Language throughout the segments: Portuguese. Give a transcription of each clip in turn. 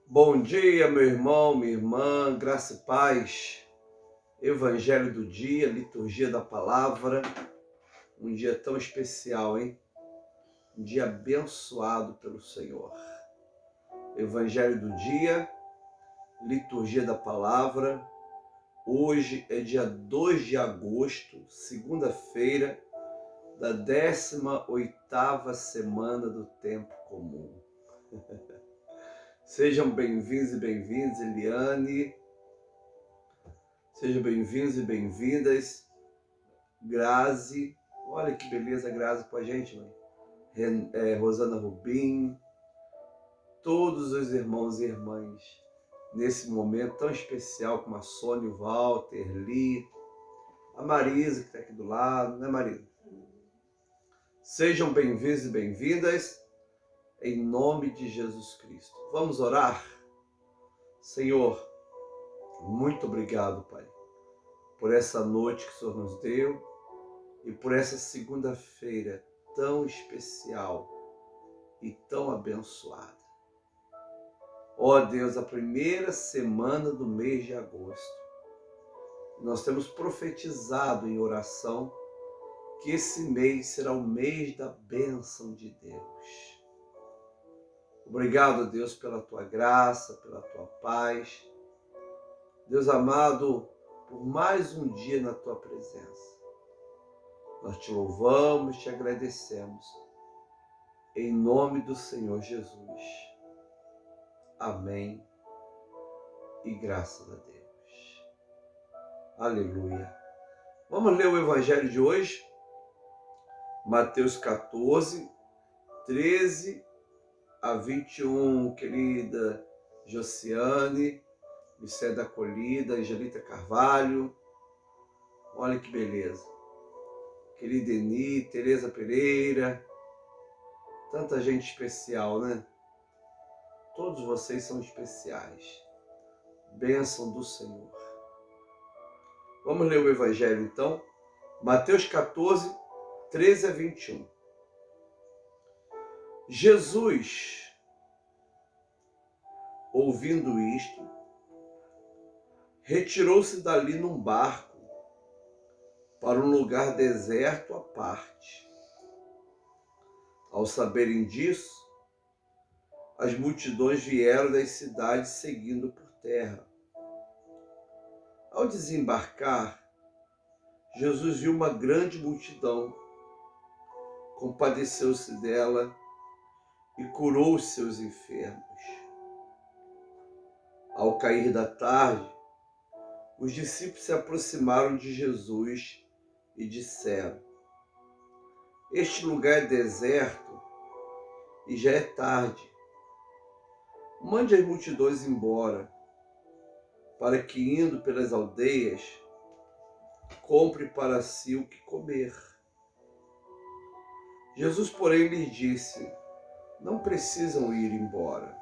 Bom dia, meu irmão, minha irmã, graça e paz. Evangelho do dia, liturgia da palavra. Um dia tão especial, hein? Um dia abençoado pelo Senhor. Evangelho do dia, liturgia da palavra. Hoje é dia 2 de agosto, segunda-feira da 18ª semana do tempo comum. Sejam bem-vindos e bem-vindas, Eliane. Sejam bem-vindos e bem-vindas, Grazi. Olha que beleza, Grazi, com a gente, mãe. Rosana Rubim, todos os irmãos e irmãs, nesse momento tão especial, como a Sônia, o Walter, Li, a Marisa, que está aqui do lado, né, Marisa? Sejam bem-vindos e bem-vindas, em nome de Jesus Cristo. Vamos orar? Senhor, muito obrigado, Pai, por essa noite que o Senhor nos deu e por essa segunda-feira tão especial e tão abençoada. Ó Deus, a primeira semana do mês de agosto, nós temos profetizado em oração que esse mês será o mês da bênção de Deus. Obrigado, Deus, pela tua graça, pela tua paz. Deus amado, por mais um dia na tua presença. Nós te louvamos, te agradecemos. Em nome do Senhor Jesus. Amém. E graças a Deus. Aleluia. Vamos ler o Evangelho de hoje. Mateus 14, 13 a 21. Querida Josiane, Vicente da Acolhida, Angelita Carvalho. Olha que beleza. Querida Eni, Tereza Pereira. Tanta gente especial, né? Todos vocês são especiais. Bênção do Senhor. Vamos ler o Evangelho, então. Mateus 14, 13 a 21. Jesus, ouvindo isto, retirou-se dali num barco para um lugar deserto à parte. Ao saberem disso, as multidões vieram das cidades seguindo por terra. Ao desembarcar, Jesus viu uma grande multidão, compadeceu-se dela e curou os seus enfermos. Ao cair da tarde, os discípulos se aproximaram de Jesus e disseram: este lugar é deserto e já é tarde. Mande as multidões embora, para que, indo pelas aldeias, compre para si o que comer. Jesus, porém, lhes disse: não precisam ir embora.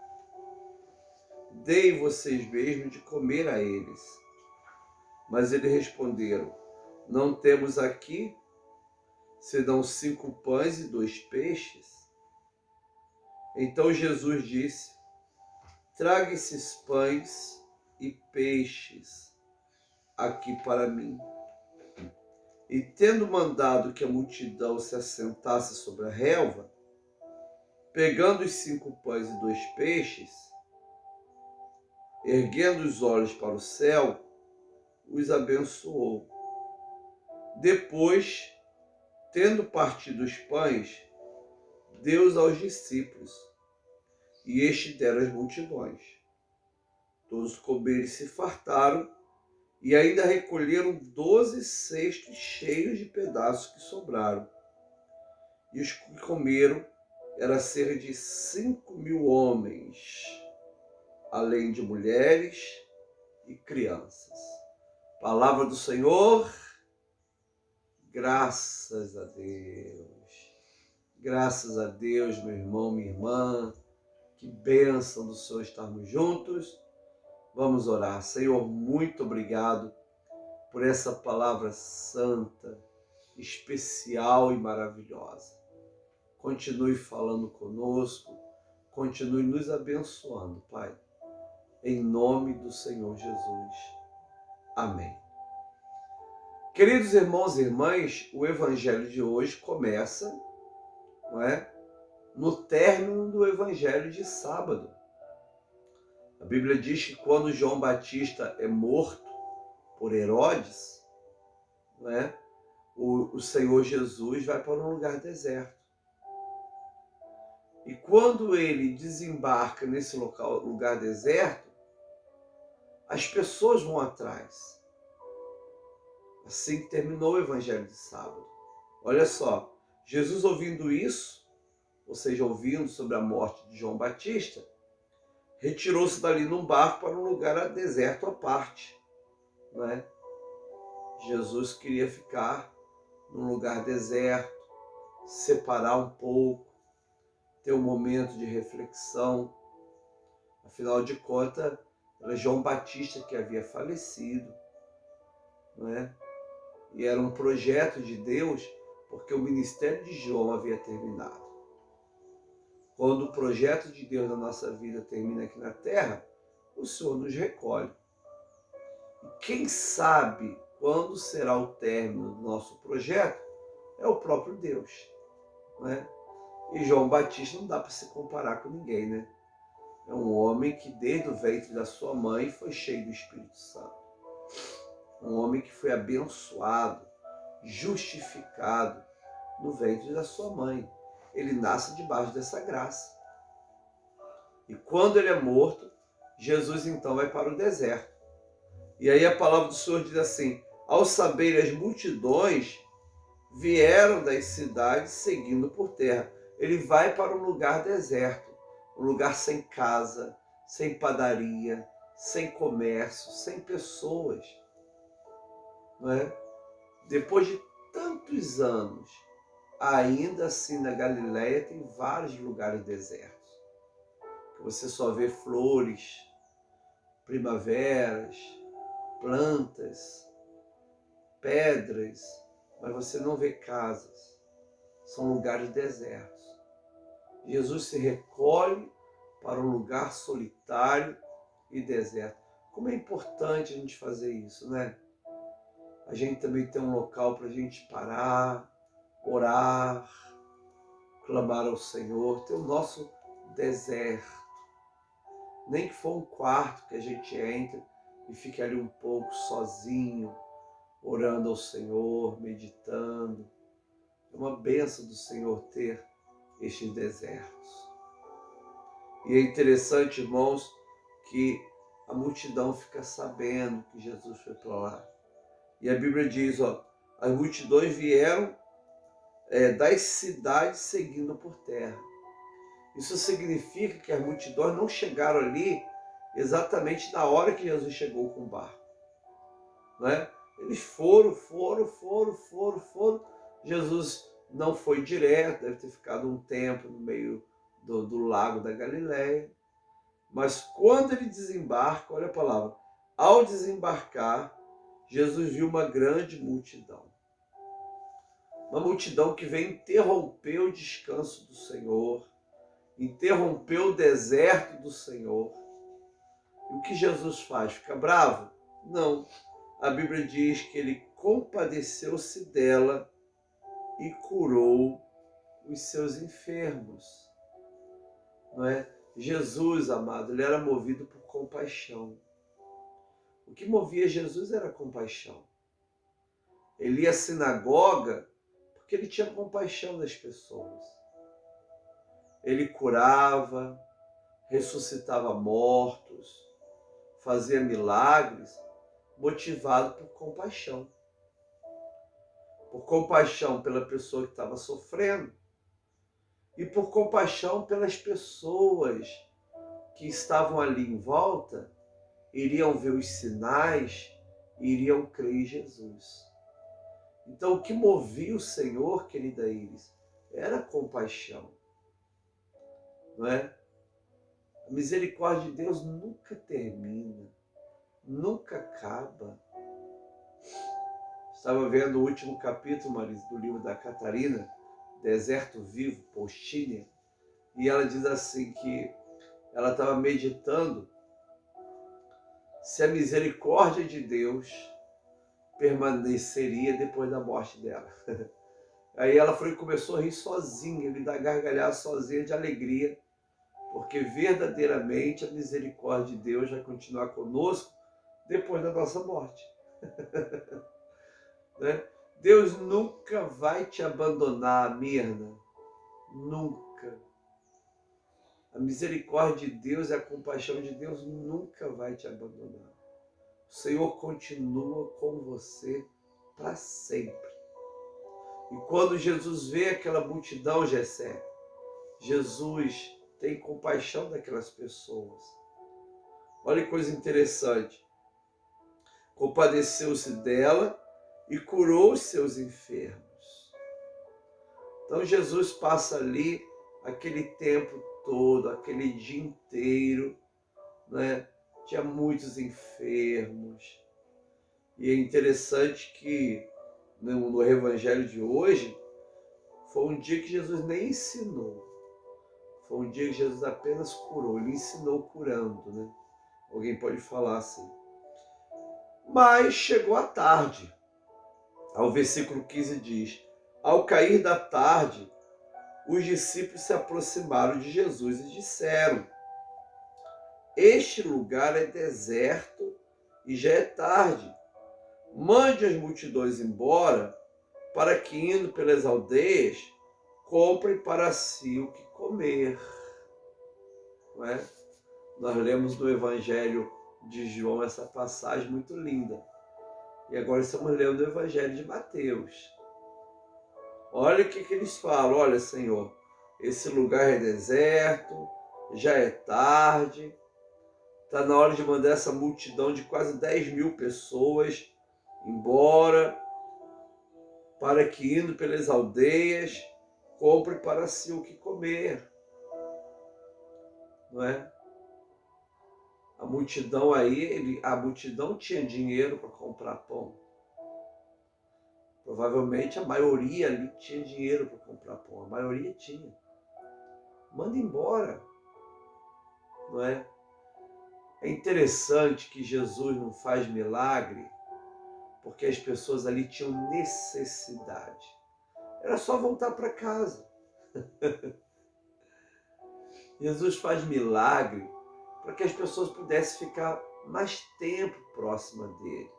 Deem vocês mesmos de comer a eles. Mas eles responderam: não temos aqui senão 5 pães e 2 peixes. Então Jesus disse: traga esses pães e peixes aqui para mim. E tendo mandado que a multidão se assentasse sobre a relva, pegando os 5 pães e 2 peixes, erguendo os olhos para o céu, os abençoou. Depois, tendo partido os pães, deu-os aos discípulos, e estes deram às multidões. Todos comeram e se fartaram, e ainda recolheram 12 cestos cheios de pedaços que sobraram. E os que comeram era cerca de 5.000 homens, além de mulheres e crianças. Palavra do Senhor, graças a Deus. Graças a Deus, meu irmão, minha irmã. Que bênção do Senhor estarmos juntos. Vamos orar. Senhor, muito obrigado por essa palavra santa, especial e maravilhosa. Continue falando conosco, continue nos abençoando, Pai. em nome do Senhor Jesus. Amém. Queridos irmãos e irmãs, o evangelho de hoje começa, não é, no término do evangelho de sábado. A Bíblia diz que quando João Batista é morto por Herodes, não é, o Senhor Jesus vai para um lugar deserto. E quando ele desembarca nesse lugar deserto, as pessoas vão atrás. Assim que terminou o evangelho de sábado. Olha só, Jesus ouvindo isso, ou seja, ouvindo sobre a morte de João Batista, retirou-se dali num barco para um lugar deserto à parte. Não é? Jesus queria ficar num lugar deserto, separar um pouco, ter um momento de reflexão. Afinal de contas, era João Batista que havia falecido, não é? E era um projeto de Deus, porque o ministério de João havia terminado. Quando o projeto de Deus na nossa vida termina aqui na terra, o Senhor nos recolhe. E quem sabe quando será o término do nosso projeto é o próprio Deus, não é? E João Batista não dá para se comparar com ninguém, né? É um homem que desde o ventre da sua mãe foi cheio do Espírito Santo. Um homem que foi abençoado, justificado no ventre da sua mãe. Ele nasce debaixo dessa graça. E quando ele é morto, Jesus então vai para o deserto. E aí a palavra do Senhor diz assim: ao saber as multidões, vieram das cidades seguindo por terra. Ele vai para um lugar deserto, um lugar sem casa, sem padaria, sem comércio, sem pessoas. Não é? Depois de tantos anos, ainda assim na Galileia tem vários lugares desertos. Você só vê flores, primaveras, plantas, pedras, mas você não vê casas. São lugares desertos. Jesus se recolhe para um lugar solitário e deserto. Como é importante a gente fazer isso, né? A gente também tem um local para a gente parar, orar, clamar ao Senhor, ter o nosso deserto. Nem que for um quarto que a gente entre e fique ali um pouco sozinho, orando ao Senhor, meditando. É uma bênção do Senhor ter estes desertos. E é interessante, irmãos, que a multidão fica sabendo que Jesus foi para lá. E a Bíblia diz, as multidões vieram das cidades seguindo por terra. Isso significa que as multidões não chegaram ali exatamente na hora que Jesus chegou com o barco. Não é? Eles foram. Jesus não foi direto, deve ter ficado um tempo no meio do lago da Galileia. Mas quando ele desembarca, olha a palavra, ao desembarcar, Jesus viu uma grande multidão. Uma multidão que veio interromper o descanso do Senhor, interromper o deserto do Senhor. E o que Jesus faz? Fica bravo? Não. A Bíblia diz que ele compadeceu-se dela e curou os seus enfermos. Não é? Jesus, amado, ele era movido por compaixão. O que movia Jesus era compaixão. Ele ia à sinagoga porque ele tinha compaixão das pessoas. Ele curava, ressuscitava mortos, fazia milagres, motivado por compaixão. Por compaixão pela pessoa que estava sofrendo e por compaixão pelas pessoas que estavam ali em volta, iriam ver os sinais e iriam crer em Jesus. Então, o que movia o Senhor, querida Iris, era compaixão. Não é? A misericórdia de Deus nunca termina, nunca acaba. Estava vendo o último capítulo, Marisa, do livro da Catarina, Deserto Vivo, Postinha, e ela diz assim que ela estava meditando se a misericórdia de Deus permaneceria depois da morte dela. Aí ela começou a rir sozinha, ele dá gargalhada sozinha de alegria, porque verdadeiramente a misericórdia de Deus vai continuar conosco depois da nossa morte. Né? Deus nunca vai te abandonar, Mirna. Nunca. A misericórdia de Deus e a compaixão de Deus nunca vai te abandonar. O Senhor continua com você para sempre. E quando Jesus vê aquela multidão, Jessé, Jesus tem compaixão daquelas pessoas. Olha que coisa interessante. Compadeceu-se dela e curou os seus enfermos. Então Jesus passa ali aquele tempo todo, aquele dia inteiro, né? Tinha muitos enfermos. E é interessante que no evangelho de hoje, foi um dia que Jesus nem ensinou. Foi um dia que Jesus apenas curou. Ele ensinou curando, né? Alguém pode falar assim. Mas chegou a tarde. Ao versículo 15 diz: ao cair da tarde, os discípulos se aproximaram de Jesus e disseram: este lugar é deserto e já é tarde. Mande as multidões embora, para que, indo pelas aldeias, comprem para si o que comer. Não é? Nós lemos no Evangelho de João essa passagem muito linda. E agora estamos lendo o Evangelho de Mateus. Olha o que eles falam. Olha, Senhor, esse lugar é deserto, já é tarde, está na hora de mandar essa multidão de quase 10.000 pessoas embora, para que, indo pelas aldeias, compre para si o que comer. Não é? A multidão aí, a multidão tinha dinheiro para comprar pão. Provavelmente a maioria ali tinha dinheiro para comprar pão. A maioria tinha. Manda embora. Não é? É interessante que Jesus não faz milagre porque as pessoas ali tinham necessidade. Era só voltar para casa. Jesus faz milagre para que as pessoas pudessem ficar mais tempo próxima dele.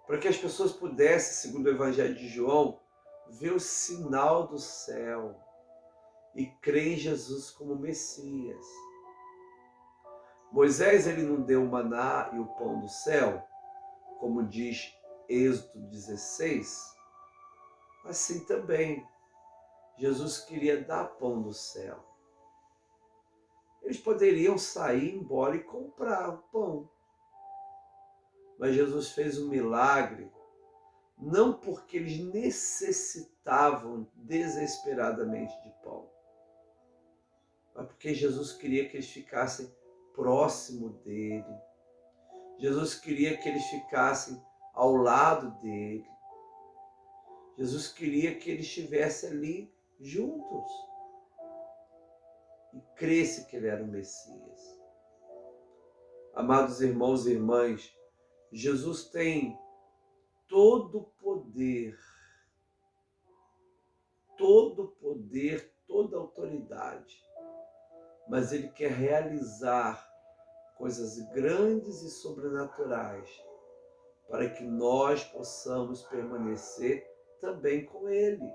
Para que as pessoas pudessem, segundo o Evangelho de João, ver o sinal do céu e crer em Jesus como Messias. Moisés, ele não deu o maná e o pão do céu, como diz Êxodo 16, assim também Jesus queria dar pão do céu. Eles poderiam sair embora e comprar o pão. Mas Jesus fez um milagre, não porque eles necessitavam desesperadamente de pão, mas porque Jesus queria que eles ficassem próximo dele. Jesus queria que eles ficassem ao lado dele. Jesus queria que eles estivessem ali juntos e cresce que ele era o Messias. Amados irmãos e irmãs, Jesus tem todo o poder, toda a autoridade, mas ele quer realizar coisas grandes e sobrenaturais para que nós possamos permanecer também com ele.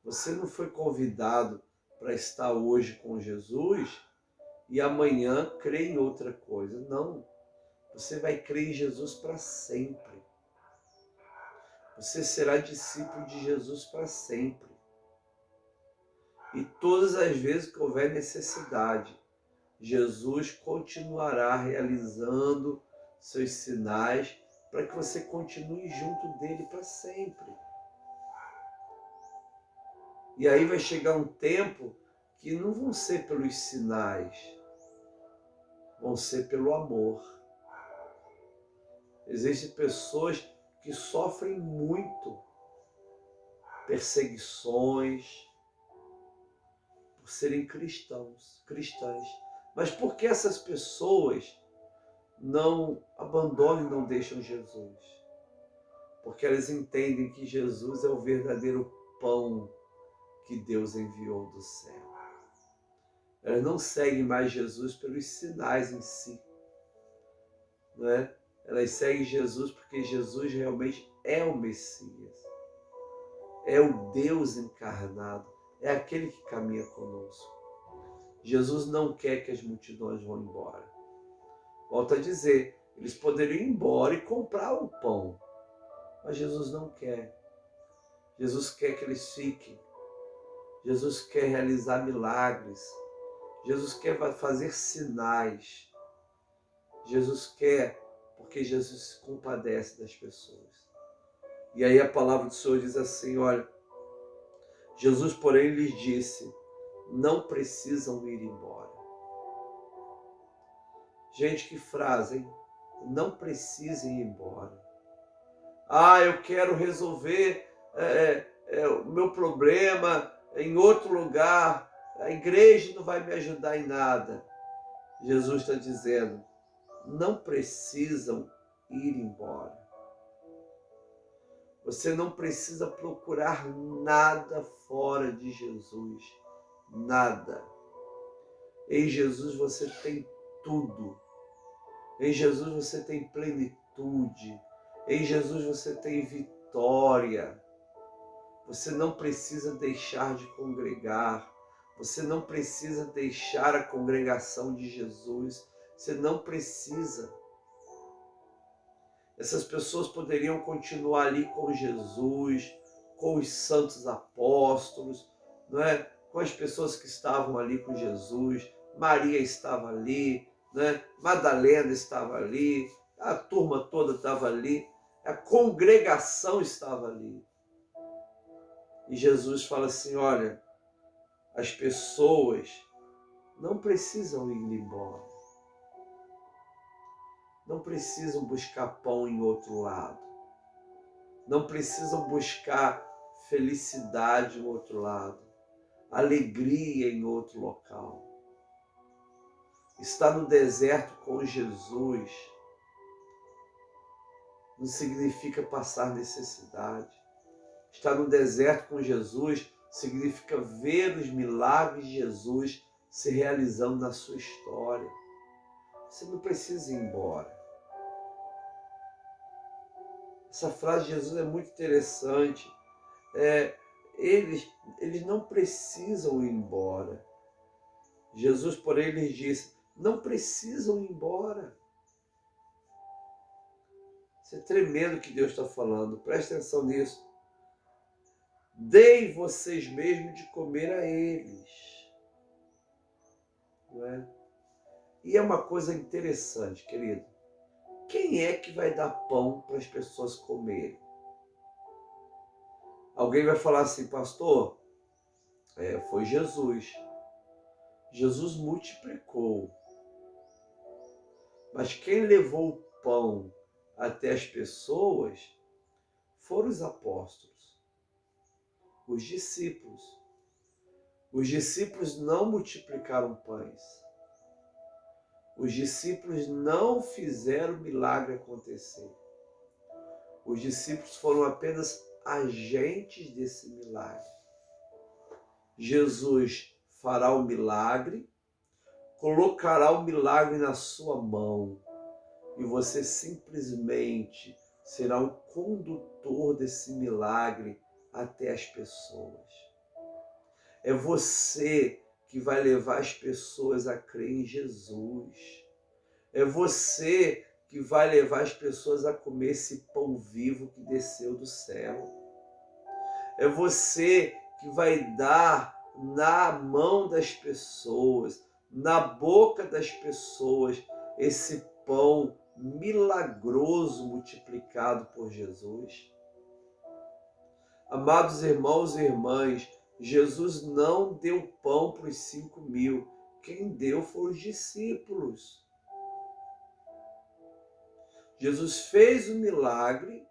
Você não foi convidado para estar hoje com Jesus e amanhã crer em outra coisa. Não. Você vai crer em Jesus para sempre. Você será discípulo de Jesus para sempre. E todas as vezes que houver necessidade, Jesus continuará realizando seus sinais para que você continue junto dele para sempre. E aí vai chegar um tempo que não vão ser pelos sinais, vão ser pelo amor. Existem pessoas que sofrem muito perseguições por serem cristãs, Mas por que essas pessoas não abandonam e não deixam Jesus? Porque elas entendem que Jesus é o verdadeiro pão que Deus enviou do céu. Elas não seguem mais Jesus pelos sinais em si, não é? Elas seguem Jesus porque Jesus realmente é o Messias, é o Deus encarnado, é aquele que caminha conosco. Jesus não quer que as multidões vão embora. Volto a dizer, eles poderiam ir embora e comprar o pão, mas Jesus não quer. Jesus quer que eles fiquem. Jesus quer realizar milagres. Jesus quer fazer sinais. Jesus quer, porque Jesus se compadece das pessoas. E aí a palavra do Senhor diz assim, olha, Jesus, porém, lhes disse, não precisam ir embora. Gente, que frase, hein? Não precisem ir embora. Ah, eu quero resolver o meu problema em outro lugar. A igreja não vai me ajudar em nada. Jesus está dizendo, não precisam ir embora. Você não precisa procurar nada fora de Jesus. Nada. Em Jesus você tem tudo. Em Jesus você tem plenitude. Em Jesus você tem vitória. Você não precisa deixar de congregar. Você não precisa deixar a congregação de Jesus. Você não precisa. Essas pessoas poderiam continuar ali com Jesus, com os santos apóstolos, não é? Com as pessoas que estavam ali com Jesus. Maria estava ali, né? Madalena estava ali, a turma toda estava ali, a congregação estava ali. E Jesus fala assim, olha, as pessoas não precisam ir embora. Não precisam buscar pão em outro lado. Não precisam buscar felicidade em outro lado. Alegria em outro local. Estar no deserto com Jesus não significa passar necessidade. Estar no deserto com Jesus significa ver os milagres de Jesus se realizando na sua história. Você não precisa ir embora. Essa frase de Jesus é muito interessante. Eles não precisam ir embora. Jesus, porém, lhes disse, não precisam ir embora. Isso é tremendo que Deus está falando. Presta atenção nisso. Deem vocês mesmos de comer a eles. Não é? E é uma coisa interessante, querido. Quem é que vai dar pão para as pessoas comerem? Alguém vai falar assim, pastor, foi Jesus. Jesus multiplicou. Mas quem levou o pão até as pessoas foram os apóstolos, os discípulos. Os discípulos não multiplicaram pães. Os discípulos não fizeram o milagre acontecer. Os discípulos foram apenas agentes desse milagre. Jesus fará o milagre, colocará o milagre na sua mão e você simplesmente será o condutor desse milagre até as pessoas. É você que vai levar as pessoas a crer em Jesus. É você que vai levar as pessoas a comer esse pão vivo que desceu do céu. É você que vai dar na mão das pessoas, na boca das pessoas, esse pão milagroso multiplicado por Jesus. Amados irmãos e irmãs, Jesus não deu pão para os 5.000. Quem deu foram os discípulos. Jesus fez o milagre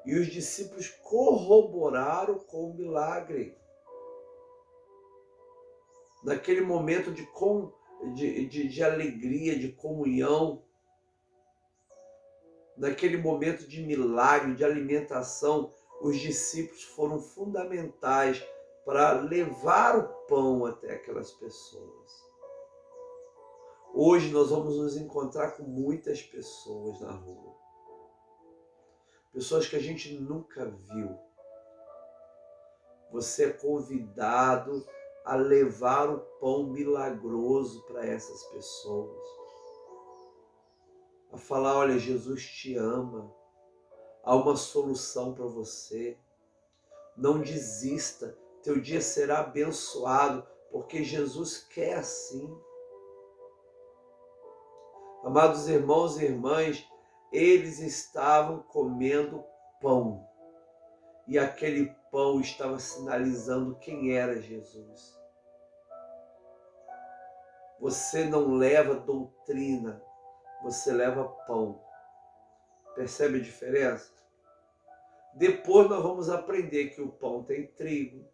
e os discípulos corroboraram com o milagre. Naquele momento de alegria, de comunhão. Naquele momento de milagre, de alimentação, os discípulos foram fundamentais para levar o pão até aquelas pessoas. Hoje nós vamos nos encontrar com muitas pessoas na rua. Pessoas que a gente nunca viu. Você é convidado a levar o pão milagroso para essas pessoas. A falar, olha, Jesus te ama. Há uma solução para você. Não desista. Teu dia será abençoado, porque Jesus quer assim. Amados irmãos e irmãs, eles estavam comendo pão. E aquele pão estava sinalizando quem era Jesus. Você não leva doutrina, você leva pão. Percebe a diferença? Depois nós vamos aprender que o pão tem trigo,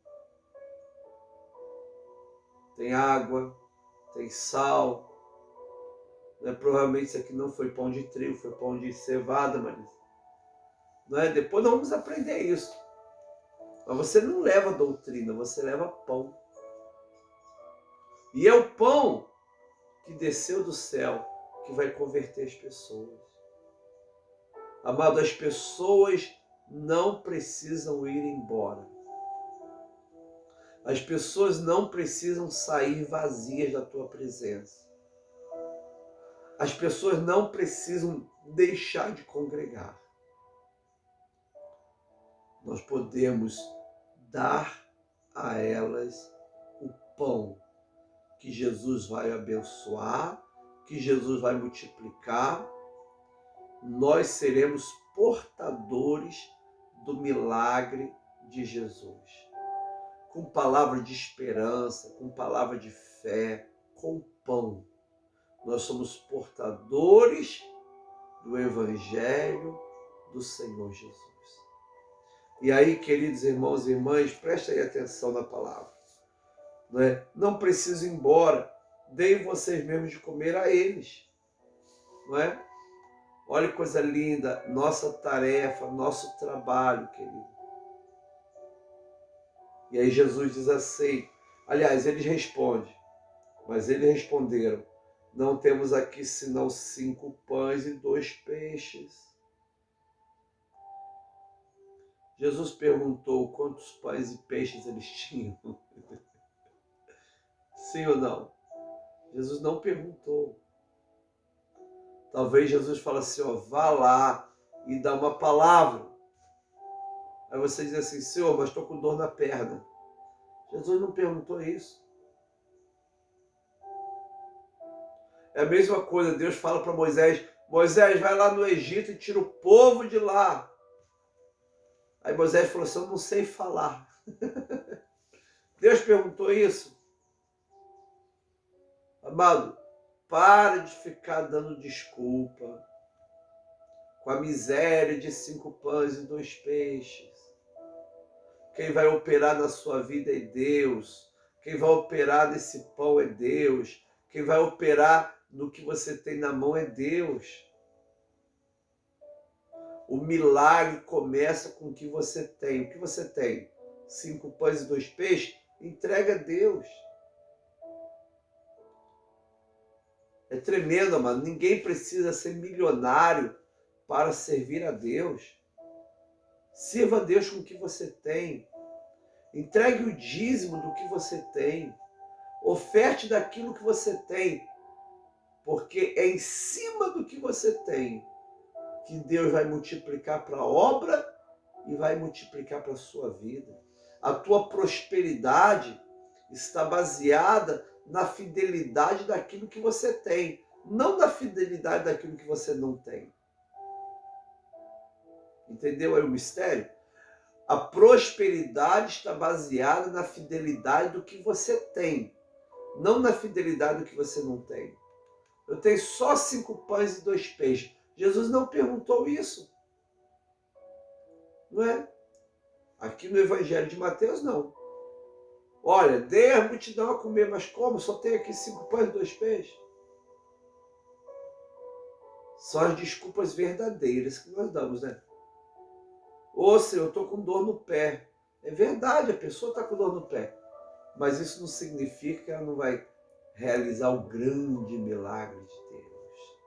tem água, tem sal. Provavelmente isso aqui não foi pão de trigo, foi pão de cevada, mas depois nós vamos aprender isso. Mas você não leva doutrina, você leva pão. E é o pão que desceu do céu que vai converter as pessoas. Amado, as pessoas não precisam ir embora. As pessoas não precisam sair vazias da tua presença. As pessoas não precisam deixar de congregar. Nós podemos dar a elas o pão que Jesus vai abençoar, que Jesus vai multiplicar. Nós seremos portadores do milagre de Jesus. Com palavra de esperança, com palavra de fé, com pão. Nós somos portadores do Evangelho do Senhor Jesus. E aí, queridos irmãos e irmãs, prestem atenção na palavra. Não preciso ir embora, deem vocês mesmos de comer a eles. Não é? Olha que coisa linda, nossa tarefa, nosso trabalho, querido. E aí Jesus diz assim, aliás, eles respondem, mas eles responderam, não temos aqui senão 5 pães e 2 peixes. Jesus perguntou quantos pães e peixes eles tinham. Sim ou não? Jesus não perguntou. Talvez Jesus fale assim, vá lá e dá uma palavra. Aí você diz assim, Senhor, mas estou com dor na perna. Jesus não perguntou isso. É a mesma coisa, Deus fala para Moisés, Moisés, vai lá no Egito e tira o povo de lá. Aí Moisés falou assim, eu não sei falar. Deus perguntou isso. Amado, para de ficar dando desculpa com a miséria de 5 pães e 2 peixes. Quem vai operar na sua vida é Deus. Quem vai operar nesse pão é Deus. Quem vai operar no que você tem na mão é Deus. O milagre começa com o que você tem. O que você tem? 5 pães e 2 peixes? Entrega a Deus. É tremendo, amado. Ninguém precisa ser milionário para servir a Deus. Sirva a Deus com o que você tem. Entregue o dízimo do que você tem. Oferte daquilo que você tem. Porque é em cima do que você tem que Deus vai multiplicar para a obra e vai multiplicar para a sua vida. A tua prosperidade está baseada na fidelidade daquilo que você tem, não na fidelidade daquilo que você não tem. Entendeu aí o mistério? A prosperidade está baseada na fidelidade do que você tem, não na fidelidade do que você não tem. Eu tenho só 5 pães e 2 peixes. Jesus não perguntou isso. Não é? Aqui no Evangelho de Mateus, não. Olha, dê a multidão a comer, mas como? Só tem aqui 5 pães e 2 peixes. São as desculpas verdadeiras que nós damos, né? Ou se eu estou com dor no pé. É verdade, a pessoa está com dor no pé. Mas isso não significa que ela não vai realizar o grande milagre de Deus.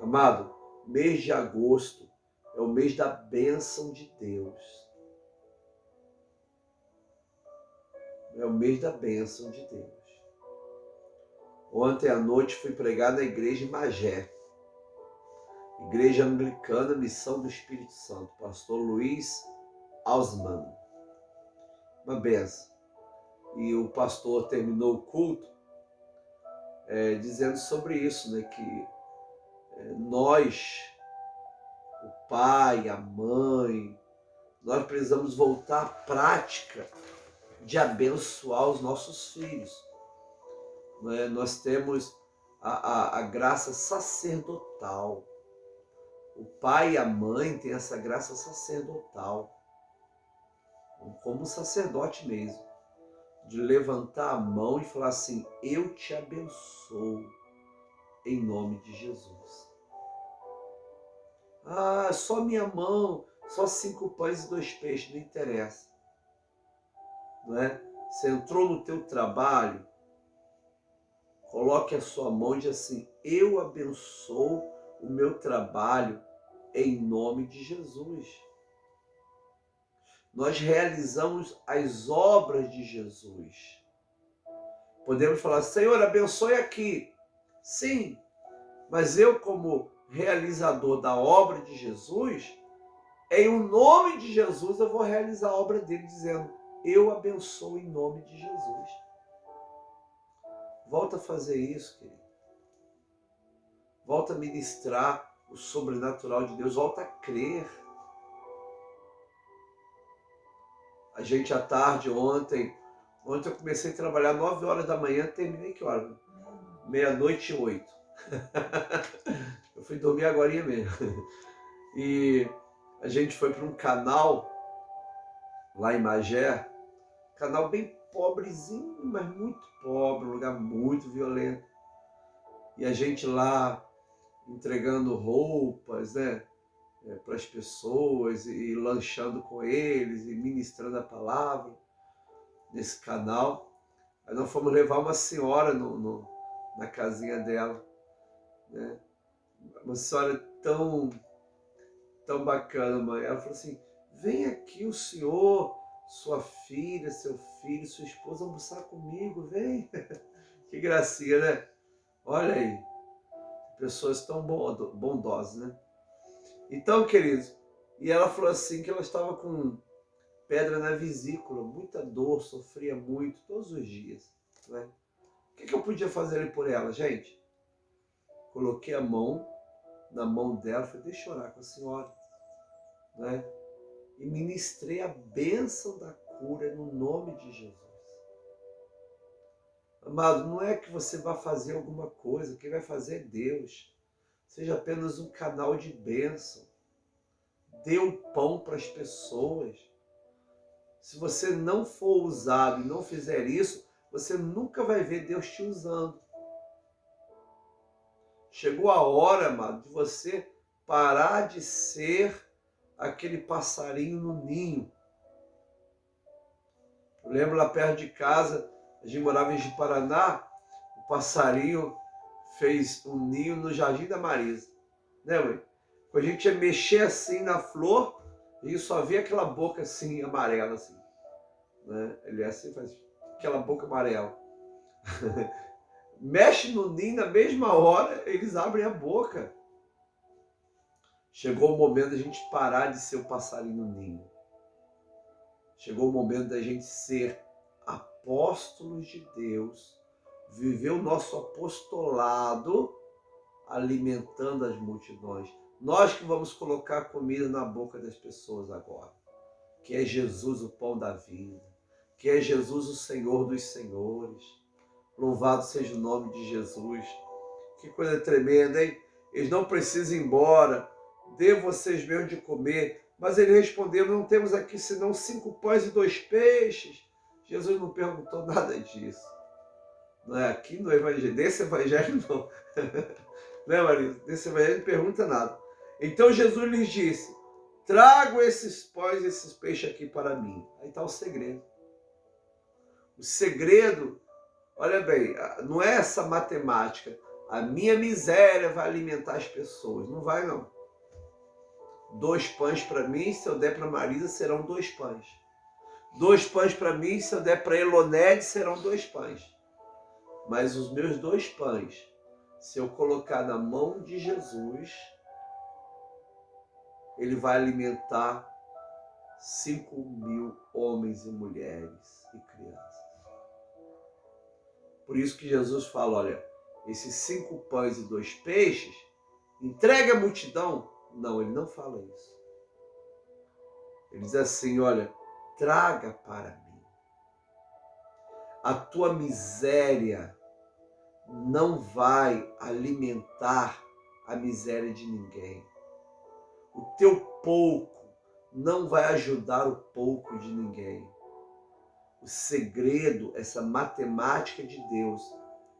Amado, mês de agosto é o mês da bênção de Deus. É o mês da bênção de Deus. Ontem à noite fui pregar na igreja em Magé. Igreja Anglicana, Missão do Espírito Santo. Pastor Luiz Ausman. Uma benção. E o pastor terminou o culto dizendo sobre isso, né? Que nós, o pai, a mãe, nós precisamos voltar à prática de abençoar os nossos filhos. Né? Nós temos a graça sacerdotal. O pai e a mãe têm essa graça sacerdotal, como um sacerdote mesmo, de levantar a mão e falar assim: eu te abençoo em nome de Jesus. Ah, só minha mão, só 5 pães e 2 peixes, não interessa. Não é? Você entrou no teu trabalho, coloque a sua mão e diz assim: eu abençoo o meu trabalho em nome de Jesus. Nós realizamos as obras de Jesus. Podemos falar: Senhor, abençoe aqui. Sim, mas eu, como realizador da obra de Jesus, em o nome de Jesus eu vou realizar a obra dele, dizendo: eu abençoo em nome de Jesus. Volta a fazer isso, querido. Volta a ministrar o sobrenatural de Deus. Volta a crer. A gente à tarde, ontem eu comecei a trabalhar 9 horas da manhã, terminei que hora? 00:08. Eu fui dormir agora mesmo. E a gente foi para um canal lá em Magé, canal bem pobrezinho, mas muito pobre, um lugar muito violento. E a gente lá entregando roupas, né, para as pessoas e lanchando com eles e ministrando a palavra nesse canal. Aí nós fomos levar uma senhora na casinha dela, né? Uma senhora tão bacana, mãe. Ela falou assim: vem aqui o senhor, sua filha, seu filho, sua esposa almoçar comigo, vem. Que gracinha, né? Olha aí, pessoas tão bondosas, né? Então, queridos, e ela falou assim que ela estava com pedra na vesícula, muita dor, sofria muito, todos os dias, né? O que eu podia fazer ali por ela, gente? Coloquei a mão na mão dela, falei: deixa eu orar com a senhora, né? E ministrei a bênção da cura no nome de Jesus. Amado, não é que você vai fazer alguma coisa, quem vai fazer é Deus. Seja apenas um canal de bênção. Dê o pão para as pessoas. Se você não for usado e não fizer isso, você nunca vai ver Deus te usando. Chegou a hora, amado, de você parar de ser aquele passarinho no ninho. Eu lembro lá perto de casa, a gente morava em Ji-Paraná, o passarinho fez um ninho no Jardim da Marisa. Né, mãe? Quando a gente ia mexer assim na flor, a gente só via aquela boca assim, amarela, assim. Né? Ele assim faz aquela boca amarela. Mexe no ninho, na mesma hora, eles abrem a boca. Chegou o momento da gente parar de ser o passarinho no ninho. Chegou o momento da gente ser apóstolos de Deus, viver o nosso apostolado alimentando as multidões. Nós que vamos colocar comida na boca das pessoas agora. Que é Jesus o pão da vida. Que é Jesus o Senhor dos senhores. Louvado seja o nome de Jesus. Que coisa tremenda, hein? Eles não precisam ir embora. Dê vocês mesmo de comer. Mas ele respondeu: não temos aqui senão 5 pães e 2 peixes. Jesus não perguntou nada disso. Não é aqui no evangelho, nesse evangelho não. Né, Marisa? Nesse evangelho não pergunta nada. Então Jesus lhes disse, trago esses pães, esses peixes aqui para mim. Aí está o segredo. O segredo, olha bem, não é essa matemática. A minha miséria vai alimentar as pessoas. Não vai, não. 2 pães para mim, se eu der para Marisa, serão 2 pães. 2 pães para mim, se eu der para Elonede, serão 2 pães. Mas os meus 2 pães, se eu colocar na mão de Jesus, ele vai alimentar 5.000 homens e mulheres e crianças. Por isso que Jesus fala, olha, esses 5 pães e 2 peixes, entrega a multidão. Não, ele não fala isso. Ele diz assim, olha, traga para mim. A tua miséria não vai alimentar a miséria de ninguém. O teu pouco não vai ajudar o pouco de ninguém. O segredo, essa matemática de Deus,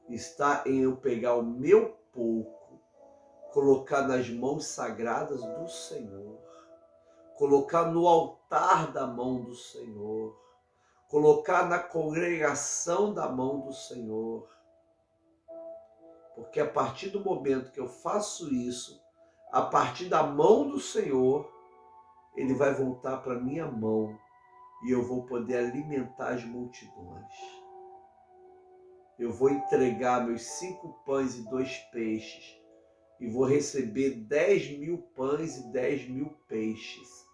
está em eu pegar o meu pouco, colocar nas mãos sagradas do Senhor, colocar no altar da mão do Senhor, colocar na congregação da mão do Senhor. Porque a partir do momento que eu faço isso, a partir da mão do Senhor, ele vai voltar para a minha mão e eu vou poder alimentar as multidões. Eu vou entregar meus 5 pães e 2 peixes e vou receber 10.000 pães e 10.000 peixes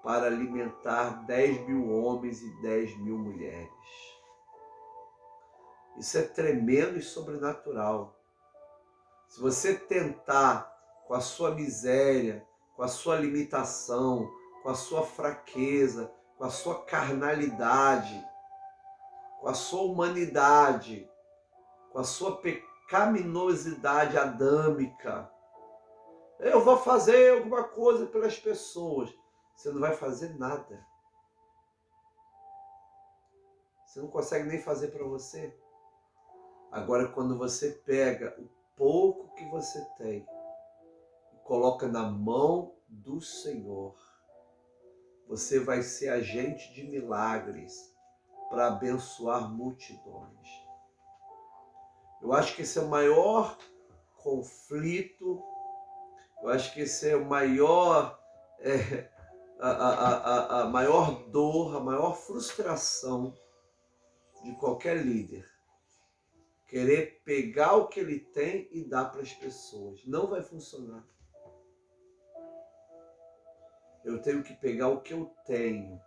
para alimentar 10.000 homens e 10.000 mulheres. Isso é tremendo e sobrenatural. Se você tentar com a sua miséria, com a sua limitação, com a sua fraqueza, com a sua carnalidade, com a sua humanidade, com a sua pecaminosidade adâmica, eu vou fazer alguma coisa pelas pessoas. Você não vai fazer nada. Você não consegue nem fazer para você. Agora, quando você pega o pouco que você tem e coloca na mão do Senhor, você vai ser agente de milagres para abençoar multidões. Eu acho que esse é o maior conflito, eu acho que esse é o maior, a maior dor, a maior frustração de qualquer líder. Querer pegar o que ele tem e dar para as pessoas. Não vai funcionar. Eu tenho que pegar o que eu tenho,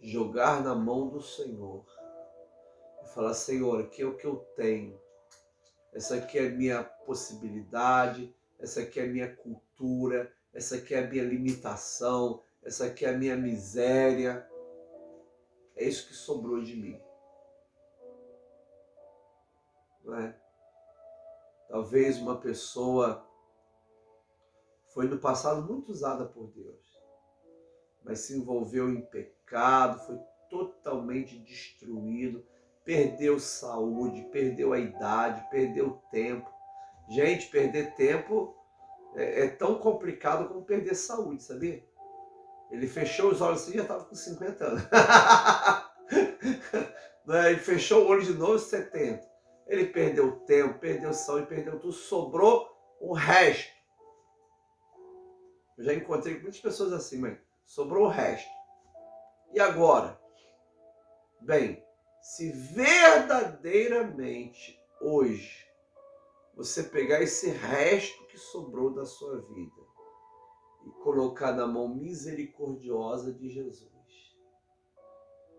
jogar na mão do Senhor e falar, Senhor, aqui é o que eu tenho. Essa aqui é a minha possibilidade, essa aqui é a minha cultura, essa aqui é a minha limitação, essa aqui é a minha miséria. É isso que sobrou de mim. Não é? Talvez uma pessoa foi no passado muito usada por Deus, mas se envolveu em pecado, foi totalmente destruído, perdeu saúde, perdeu a idade, perdeu tempo. Gente, perder tempo é tão complicado como perder saúde, sabia? Ele fechou os olhos assim e já estava com 50 anos. Ele fechou o olho de novo, 70. Ele perdeu tempo, perdeu saúde, perdeu tudo, sobrou o resto. Eu já encontrei muitas pessoas assim, mas sobrou o resto. E agora? Bem, se verdadeiramente hoje você pegar esse resto que sobrou da sua vida e colocar na mão misericordiosa de Jesus,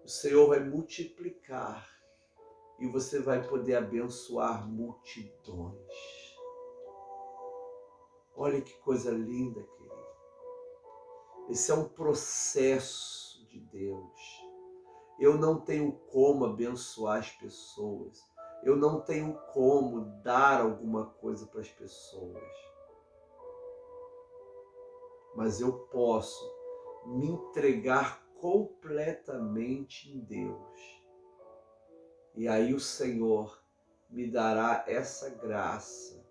o Senhor vai multiplicar e você vai poder abençoar multidões. Olha que coisa linda, querido. Esse é um processo de Deus. Eu não tenho como abençoar as pessoas. Eu não tenho como dar alguma coisa para as pessoas. Mas eu posso me entregar completamente em Deus. E aí o Senhor me dará essa graça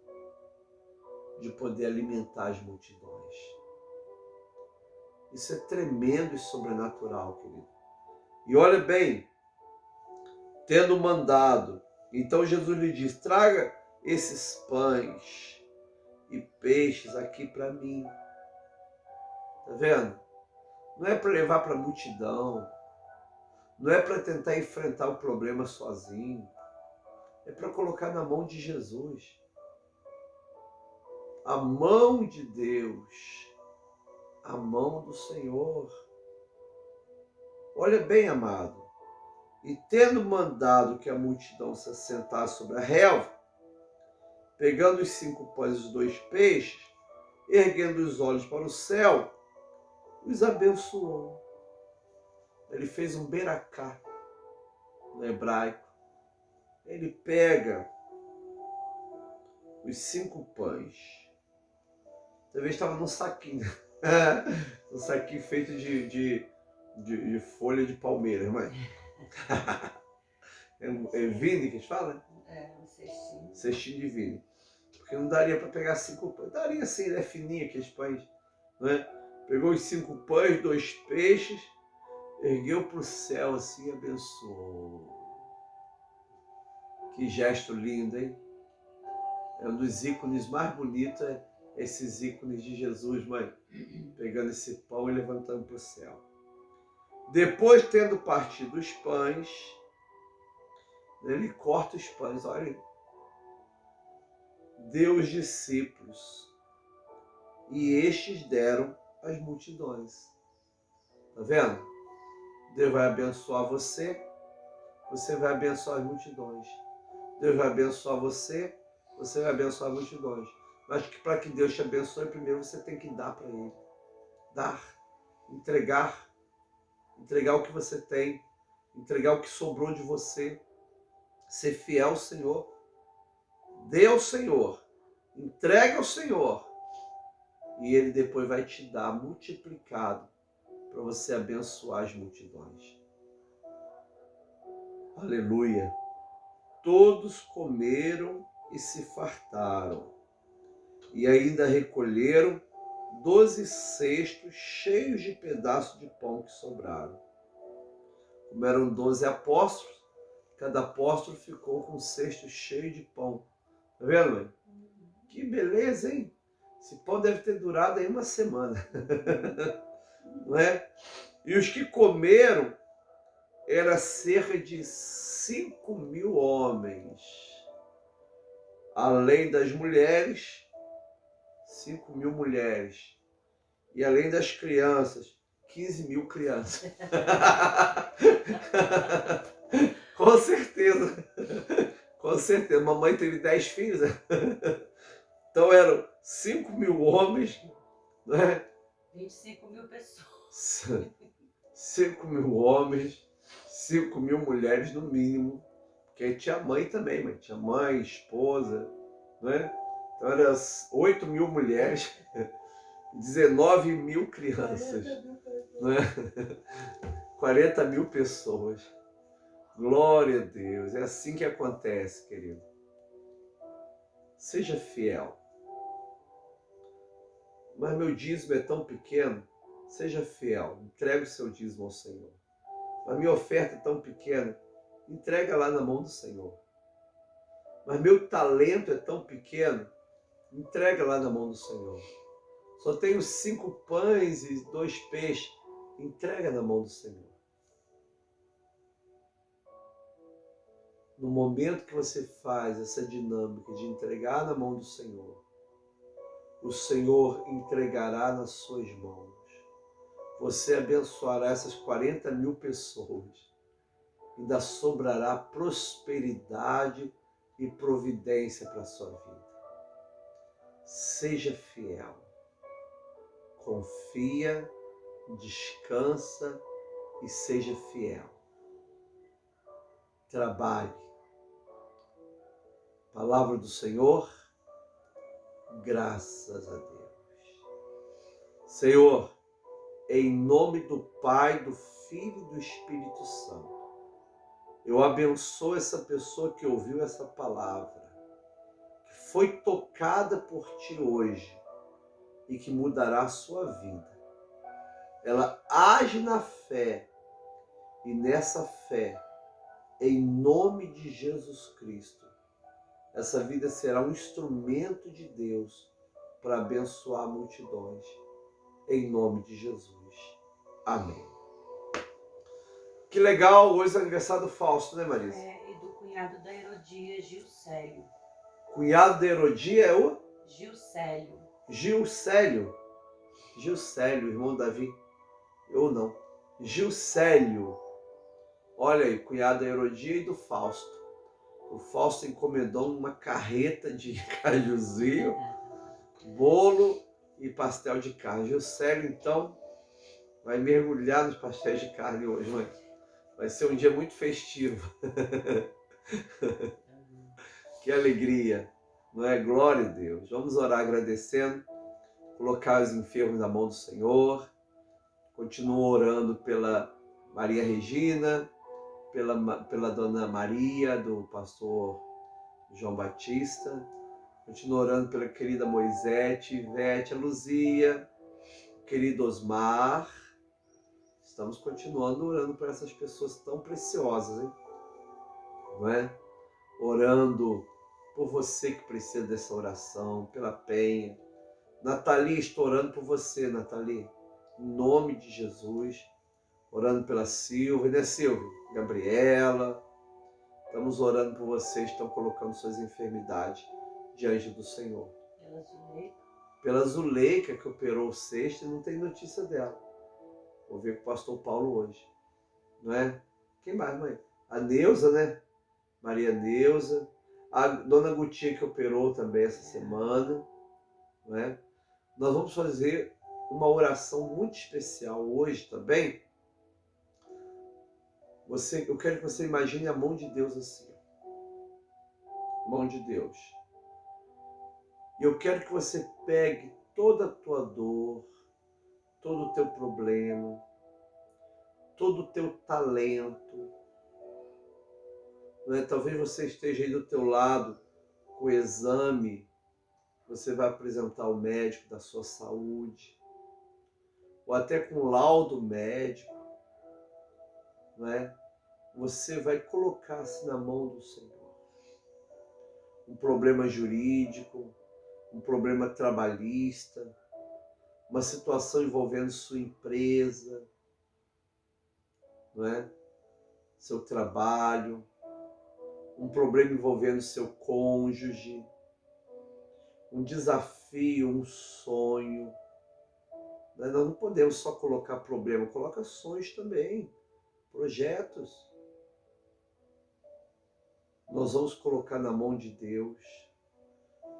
de poder alimentar as multidões. Isso é tremendo e sobrenatural, querido. E olha bem, tendo mandado, então Jesus lhe diz, traga esses pães e peixes aqui para mim. Tá vendo? Não é para levar para a multidão, não é para tentar enfrentar o problema sozinho, é para colocar na mão de Jesus. A mão de Deus, a mão do Senhor. Olha bem, amado, e tendo mandado que a multidão se assentasse sobre a relva, pegando os 5 pães e os 2 peixes, erguendo os olhos para o céu, os abençoou. Ele fez um beracá no hebraico. Ele pega os 5 pães. Talvez estava num saquinho. Um saquinho feito de folha de palmeira, mas é vine que eles falam? É, um cestinho. Cestinho de vine. Porque não daria para pegar 5 pães. Daria sim, né? Fininho aqueles pães. Né? Pegou os 5 pães, 2 peixes, ergueu para o céu assim e abençoou. Que gesto lindo, hein? É um dos ícones mais bonitos, esses ícones de Jesus, mãe. Pegando esse pão e levantando para o céu. Depois, tendo partido os pães, ele corta os pães, olha, deu os discípulos, e estes deram às multidões. Tá vendo? Deus vai abençoar você, você vai abençoar as multidões. Deus vai abençoar você, você vai abençoar as multidões. Mas para que Deus te abençoe, primeiro você tem que dar para Ele. Dar, entregar o que você tem, entregar o que sobrou de você, ser fiel ao Senhor, dê ao Senhor, entregue ao Senhor, e Ele depois vai te dar multiplicado para você abençoar as multidões. Aleluia! Todos comeram e se fartaram, e ainda recolheram 12 cestos cheios de pedaços de pão que sobraram. Como eram 12 apóstolos, cada apóstolo ficou com um cesto cheio de pão. Tá vendo, mãe? Que beleza, hein? Esse pão deve ter durado aí uma semana. Não é? E os que comeram era cerca de 5.000 homens. Além das mulheres, 5.000 mulheres. E além das crianças, 15.000 crianças. Com certeza. Com certeza. Mamãe teve 10 filhos. Então eram 5.000 homens, né? 25.000 pessoas. 5.000 homens, 5.000 mulheres no mínimo. Porque tinha mãe também, mãe. Tinha mãe, esposa, né? Então eram 8.000 mulheres, 19.000 crianças, né? 40.000 pessoas. Glória a Deus. É assim que acontece, querido. Seja fiel. Mas meu dízimo é tão pequeno. Seja fiel. Entregue o seu dízimo ao Senhor. Mas minha oferta é tão pequena. Entrega lá na mão do Senhor. Mas meu talento é tão pequeno. Entrega lá na mão do Senhor. Só tenho 5 pães e 2 peixes. Entrega na mão do Senhor. No momento que você faz essa dinâmica de entregar na mão do Senhor, o Senhor entregará nas suas mãos. Você abençoará essas 40.000 pessoas. Ainda sobrará prosperidade e providência para a sua vida. Seja fiel. Confia, descansa e seja fiel. Trabalhe. Palavra do Senhor, graças a Deus. Senhor, em nome do Pai, do Filho e do Espírito Santo. Eu abençoo essa pessoa que ouviu essa palavra, que foi tocada por ti hoje e que mudará a sua vida. Ela age na fé e nessa fé, em nome de Jesus Cristo, essa vida será um instrumento de Deus para abençoar multidões. Em nome de Jesus. Amém. Que legal, hoje é aniversário do Fausto, né, Marisa? E do cunhado da Herodia, Gilcélio. Cunhado da Herodia é o? Gilcélio. Gilcélio. Gilcélio, irmão Davi. Eu não. Gilcélio. Olha aí, cunhado da Herodia e do Fausto. O Fausto encomendou uma carreta de cajuzinho, bolo e pastel de carne. Gilcélio, então, vai mergulhar nos pastéis de carne hoje, mãe. Vai ser um dia muito festivo. Que alegria, não é? Glória a Deus. Vamos orar agradecendo, colocar os enfermos na mão do Senhor. Continuo orando pela Maria Regina, pela Dona Maria, do pastor João Batista. Continuo orando pela querida Moisete, Ivete, a Luzia, o querido Osmar. Estamos continuando orando por essas pessoas tão preciosas, hein? Não é? Orando por você que precisa dessa oração, pela Penha. Nathalie, estou orando por você, Nathalie. Em nome de Jesus. Orando pela Silvia, né, Silvia? Gabriela. Estamos orando por vocês, estão colocando suas enfermidades diante do Senhor. Pela Zuleika. Pela Zuleika, que operou sexta e não tem notícia dela. Vou ver com o pastor Paulo hoje. Não é? Quem mais, mãe? A Neuza, né? Maria Neuza. A dona Gutinha, que operou também essa semana. Não é? Nós vamos fazer uma oração muito especial hoje também. Eu quero que você imagine a mão de Deus assim. Mão de Deus. E eu quero que você pegue toda a tua dor, todo o teu problema, todo o teu talento. Não é? Talvez você esteja aí do teu lado com o exame, você vai apresentar ao médico da sua saúde, ou até com o laudo médico, não é? Você vai colocar-se na mão do Senhor. Um problema jurídico, um problema trabalhista, uma situação envolvendo sua empresa, não é? Seu trabalho, um problema envolvendo seu cônjuge, um desafio, um sonho. Nós não podemos só colocar problema, coloca sonhos também, projetos. Nós vamos colocar na mão de Deus.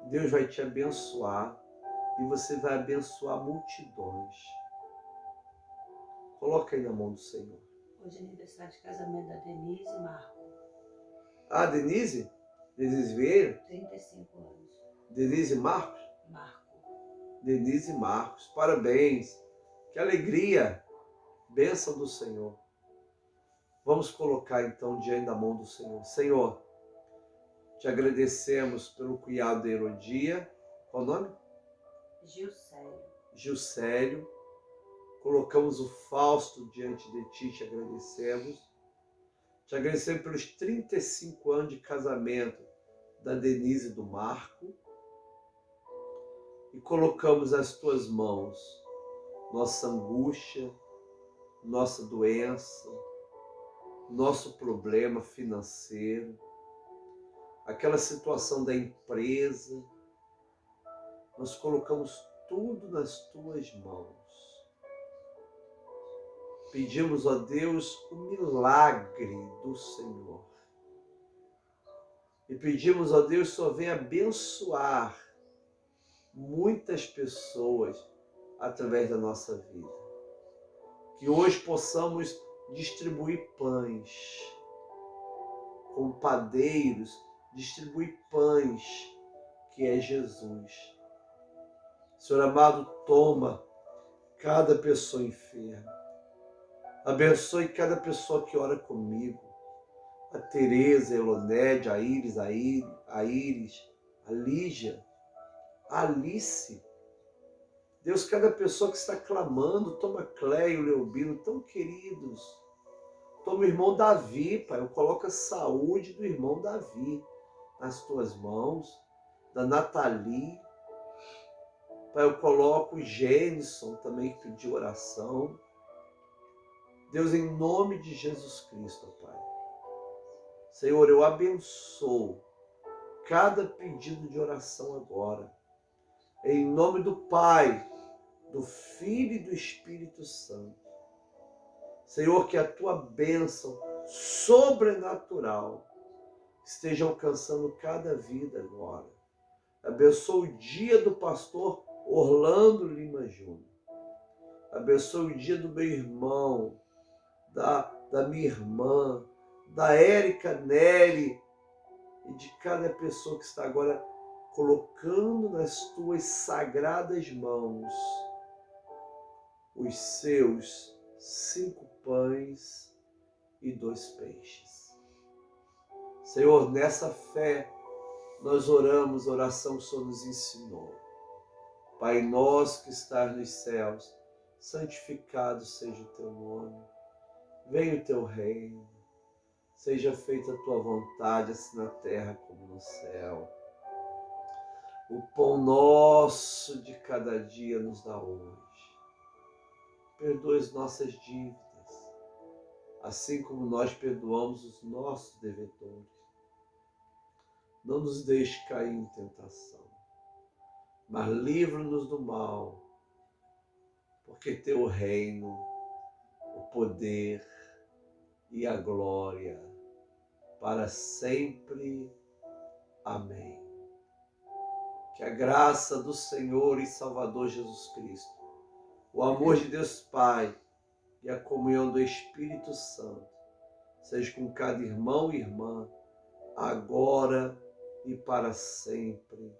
Deus vai te abençoar e você vai abençoar multidões. Coloca aí na mão do Senhor. Hoje é aniversário de casamento da Denise e Marco. Ah, Denise? Denise Vieira? 35 anos. Denise Marcos? Marco. Denise Marcos, parabéns. Que alegria. Bênção do Senhor. Vamos colocar então diante da mão do Senhor. Senhor, te agradecemos pelo cunhado da Herodia. Qual o nome? Gilcélio. Gilcélio. Colocamos o Fausto diante de ti, te agradecemos. Te agradecemos pelos 35 anos de casamento da Denise e do Marco. E colocamos às tuas mãos nossa angústia, nossa doença, nosso problema financeiro, aquela situação da empresa. Nós colocamos tudo nas tuas mãos. Pedimos a Deus o milagre do Senhor. E pedimos a Deus que só venha abençoar muitas pessoas através da nossa vida. Que hoje possamos distribuir pães, com padeiros, distribuir pães, que é Jesus. Senhor amado, toma cada pessoa enferma. Abençoe cada pessoa que ora comigo. A Tereza, a Elonede, a Iris, a Iris, a Lígia, a Alice. Deus, cada pessoa que está clamando, toma Cléio, Leobino, tão queridos. Toma o irmão Davi, Pai, eu coloco a saúde do irmão Davi nas tuas mãos, da Nathalie. Pai, eu coloco o Gênison também, que pediu oração. Deus, em nome de Jesus Cristo, Pai. Senhor, eu abençoo cada pedido de oração agora. Em nome do Pai, do Filho e do Espírito Santo. Senhor, que a tua bênção sobrenatural esteja alcançando cada vida agora. Abençoa o dia do pastor Orlando Lima Júnior. Abençoa o dia do meu irmão, da minha irmã, da Érica Nery e de cada pessoa que está agora colocando nas tuas sagradas mãos os seus 5 pães e 2 peixes. Senhor, nessa fé nós oramos a oração que o Senhor nos ensinou. Pai nosso que estás nos céus, santificado seja o teu nome. Venha o teu reino. Seja feita a tua vontade, assim na terra como no céu. O pão nosso de cada dia nos dá hoje. Perdoa as nossas dívidas, assim como nós perdoamos os nossos devedores. Não nos deixe cair em tentação, mas livra-nos do mal, porque teu reino, o poder e a glória para sempre. Amém. Que a graça do Senhor e Salvador Jesus Cristo, o amor de Deus Pai e a comunhão do Espírito Santo seja com cada irmão e irmã, agora e para sempre.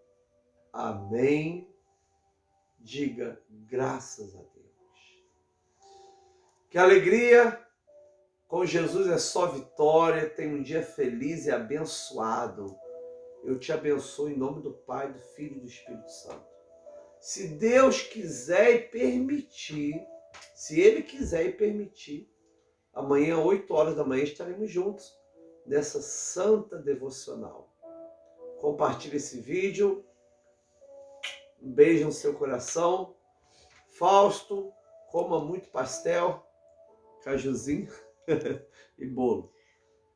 Amém. Diga graças a Deus. Que alegria! Com Jesus é só vitória. Tenha um dia feliz e abençoado. Eu te abençoo em nome do Pai, do Filho e do Espírito Santo. Se Deus quiser e permitir, se Ele quiser e permitir, amanhã, 8 horas da manhã, estaremos juntos nessa santa devocional. Compartilhe esse vídeo. Um beijo no seu coração. Fausto, coma muito pastel, cajuzinho e bolo.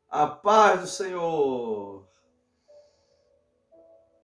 A paz do Senhor!